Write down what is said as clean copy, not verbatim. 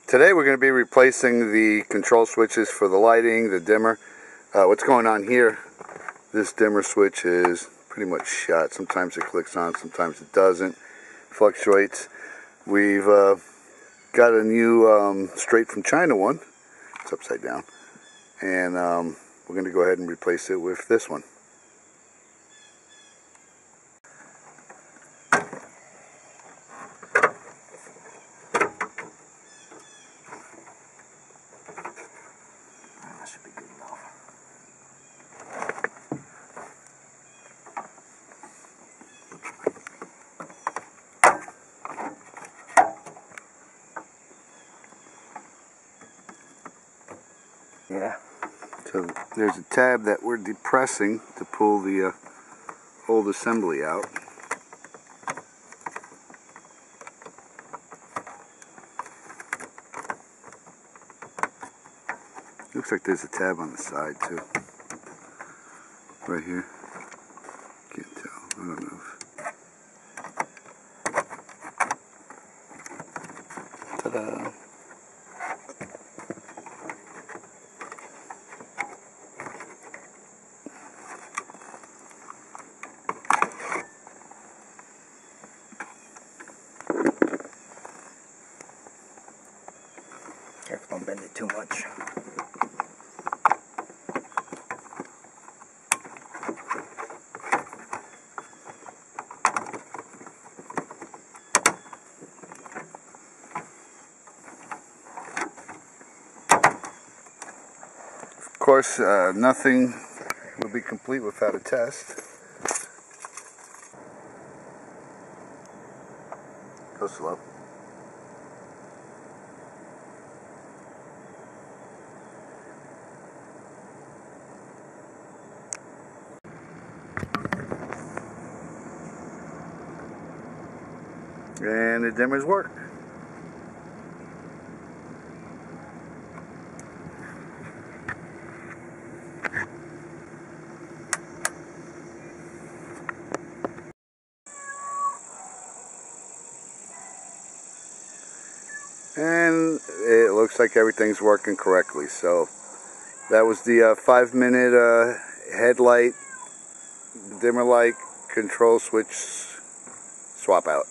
Today we're going to be replacing the control switches for the lighting, the dimmer. What's going on here, this dimmer switch is pretty much shot. Sometimes it clicks on, sometimes it doesn't. Fluctuates. We've got a new straight from China one. It's upside down. And we're going to go ahead and replace it with this one. Should be good enough. Yeah. So there's a tab that we're depressing to pull the old assembly out. Looks like there's a tab on the side too. Right here. Can't tell. I don't know. Ta-da! Careful, don't bend it too much. Of course, nothing will be complete without a test. Go slow. And the dimmers work. And it looks like everything's working correctly. So that was the 5-minute headlight, dimmer light, control switch swap out.